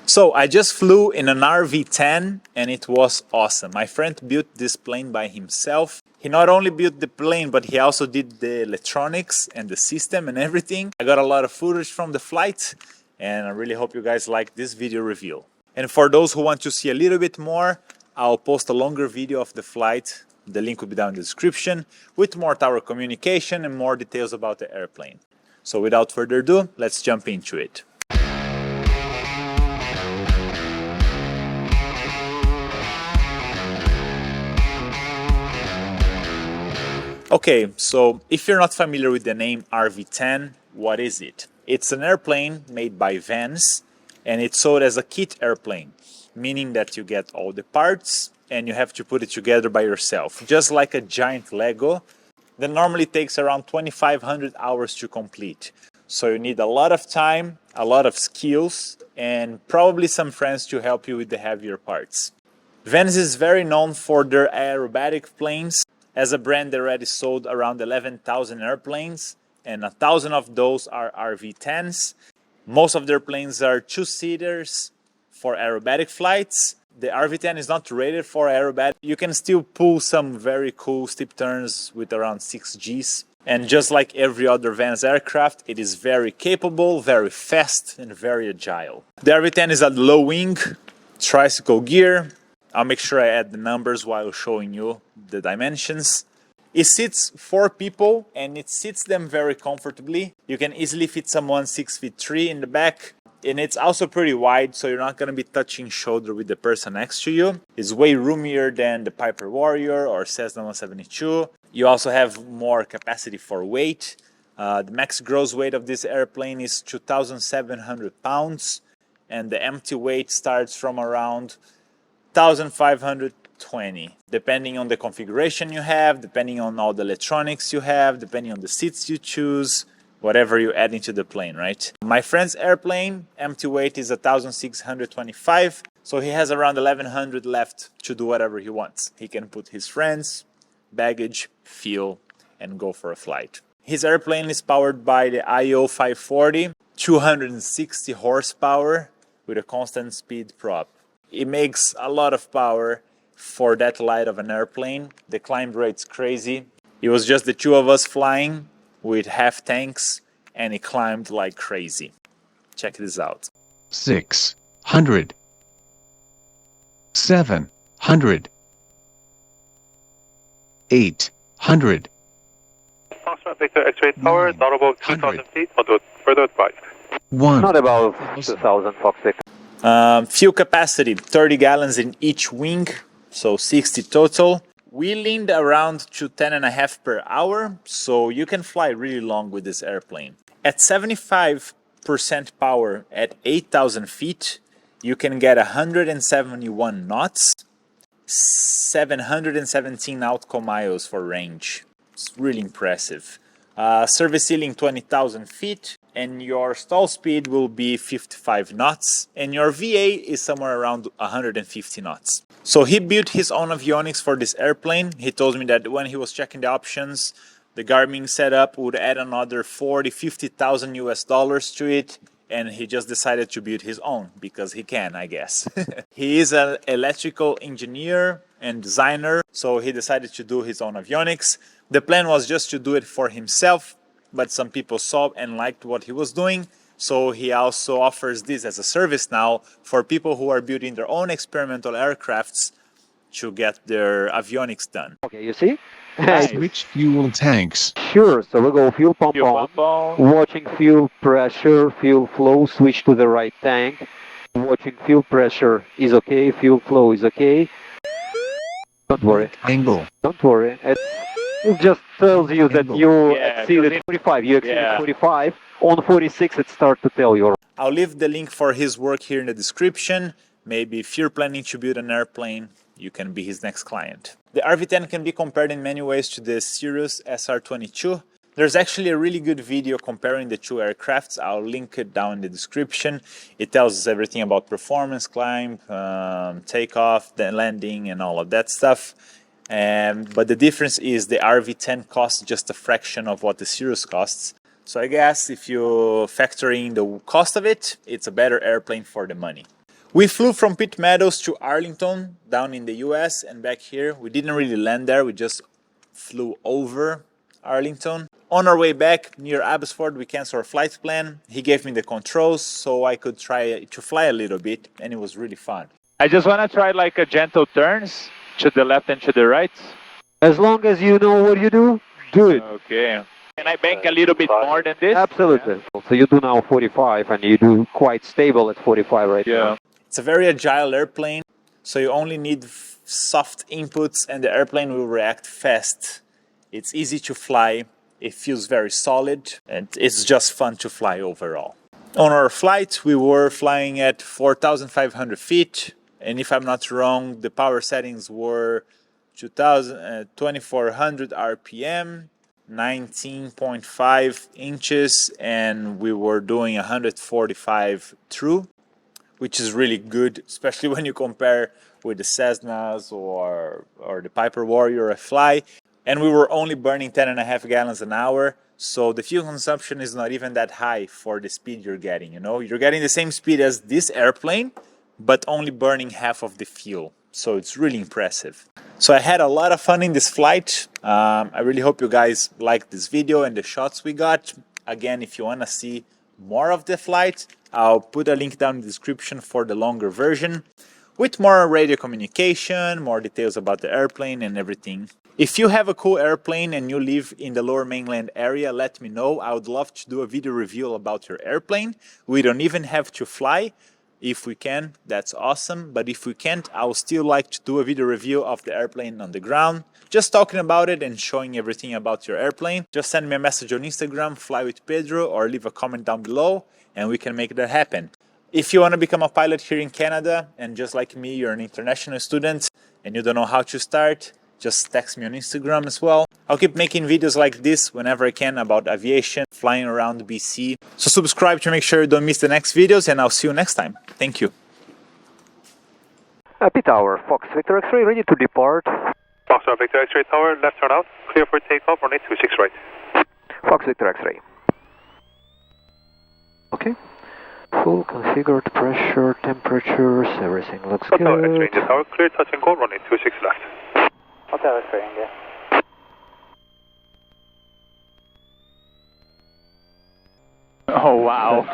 So I just flew in an RV-10 and it was awesome. My friend built this plane by himself. He not only built the plane, but he also did the electronics and the system and everything. I got a lot of footage from the flight and I really hope you guys like this video review. And for those who want to see a little bit more, I'll post a longer video of the flight. The link will be down in the description with more tower communication and more details about the airplane. So without further ado, let's jump into it. Okay, so if you're not familiar with the name RV-10, what is it? It's an airplane made by Vans and it's sold as a kit airplane, meaning that you get all the parts and you have to put it together by yourself, just like a giant Lego that normally takes around 2,500 hours to complete. So you need a lot of time, a lot of skills, and probably some friends to help you with the heavier parts. Vans is very known for their aerobatic planes. As a brand, they already sold around 11,000 airplanes, and 1,000 of those are RV-10s. Most of their planes are two-seaters for aerobatic flights. The RV-10 is not rated for aerobatic. You can still pull some very cool steep turns with around 6 Gs. And just like every other Vans aircraft, it is very capable, very fast, and very agile. The RV-10 is a low wing, tricycle gear. I'll make sure I add the numbers while showing you the dimensions. It seats 4 people and it seats them very comfortably. You can easily fit someone 6'3" in the back. And it's also pretty wide, so you're not going to be touching shoulder with the person next to you. It's way roomier than the Piper Warrior or Cessna 172. You also have more capacity for weight. The max gross weight of this airplane is 2,700 pounds. And the empty weight starts from around 1,520, depending on the configuration you have, depending on all the electronics you have, depending on the seats you choose, whatever you add into the plane, right? My friend's airplane, empty weight is 1,625, so he has around 1,100 left to do whatever he wants. He can put his friends, baggage, fuel, and go for a flight. His airplane is powered by the IO 540, 260 horsepower with a constant speed prop. It makes a lot of power for that light of an airplane. The climb rate's crazy. It was just the 2 of us flying with half tanks and it climbed like crazy. Check this out. 600, 700, 800. Foxtrot Victor X-ray tower, not above 2,000 feet, although further advised. Not above 2,000, Fox Victor. Fuel capacity, 30 gallons in each wing, so 60 total. We leaned around to 10.5 per hour, so you can fly really long with this airplane. At 75% power at 8,000 feet, you can get 171 knots, 717 nautical miles for range. It's really impressive. Service ceiling 20,000 feet, and your stall speed will be 55 knots, and your VA is somewhere around 150 knots. So he built his own avionics for this airplane. He told me that when he was checking the options, the Garmin setup would add another 50,000 US dollars to it, and he just decided to build his own because he can, I guess. He is an electrical engineer and designer, so he decided to do his own avionics. The plan was just to do it for himself, but some people saw and liked what he was doing, so he also offers this as a service now for people who are building their own experimental aircrafts to get their avionics done. Okay, you see? Switch fuel tanks. Sure, so we go fuel pump on, watching fuel pressure, fuel flow, switch to the right tank. Watching fuel pressure is okay, fuel flow is okay. Don't worry. Angle. Don't worry. It just tells you that you exceeded 45. You exceeded 45. On 46, it starts to tell you. I'll leave the link for his work here in the description. Maybe if you're planning to build an airplane, you can be his next client. The RV-10 can be compared in many ways to the Cirrus SR22. There's actually a really good video comparing the two aircrafts. I'll link it down in the description. It tells us everything about performance, climb, takeoff, the landing, and all of that stuff. But the difference is the RV-10 costs just a fraction of what the Cirrus costs. So I guess if you factor in the cost of it, it's a better airplane for the money. We flew from Pitt Meadows to Arlington, down in the US, and back here. We didn't really land there, we just flew over Arlington. On our way back, near Abbotsford, we canceled our flight plan. He gave me the controls so I could try to fly a little bit, and it was really fun. I just want to try like a gentle turns to the left and to the right. As long as you know what you do, do it. Okay. Can I bank a little bit more than this? Absolutely. Yeah. So you do now 45 and you do quite stable at 45 right now. It's a very agile airplane, so you only need soft inputs and the airplane will react fast. It's easy to fly, it feels very solid, and it's just fun to fly overall. On our flight, we were flying at 4,500 feet, and if I'm not wrong, the power settings were 2,400 RPM, 19.5 inches, and we were doing 145 through, which is really good, especially when you compare with the Cessnas or the Piper Warrior I fly. And we were only burning 10.5 gallons an hour, so the fuel consumption is not even that high for the speed you're getting, you know? You're getting the same speed as this airplane, but only burning half of the fuel. So it's really impressive. So I had a lot of fun in this flight. I really hope you guys liked this video and the shots we got. Again, if you want to see more of the flight, I'll put a link down in the description for the longer version with more radio communication, more details about the airplane and everything. If you have a cool airplane and you live in the Lower Mainland area, let me know. I would love to do a video review about your airplane. We don't even have to fly. If we can, that's awesome. But if we can't, I would still like to do a video review of the airplane on the ground. Just talking about it and showing everything about your airplane. Just send me a message on Instagram, Fly with Pedro, or leave a comment down below and we can make that happen. If you want to become a pilot here in Canada and just like me, you're an international student and you don't know how to start, just text me on Instagram as well. I'll keep making videos like this whenever I can about aviation, flying around BC. So subscribe to make sure you don't miss the next videos and I'll see you next time. Thank you. P Tower, Fox Victor X-ray, ready to depart. Fox Victor X-ray Tower, left turn out, clear for takeoff, runway 26 right. Fox Victor X-ray. Okay. Full configured pressure, temperatures, everything looks good. Hotel X-ray in the tower, clear touch and go, runway 26 left. Hotel X-ray in there. Oh, wow.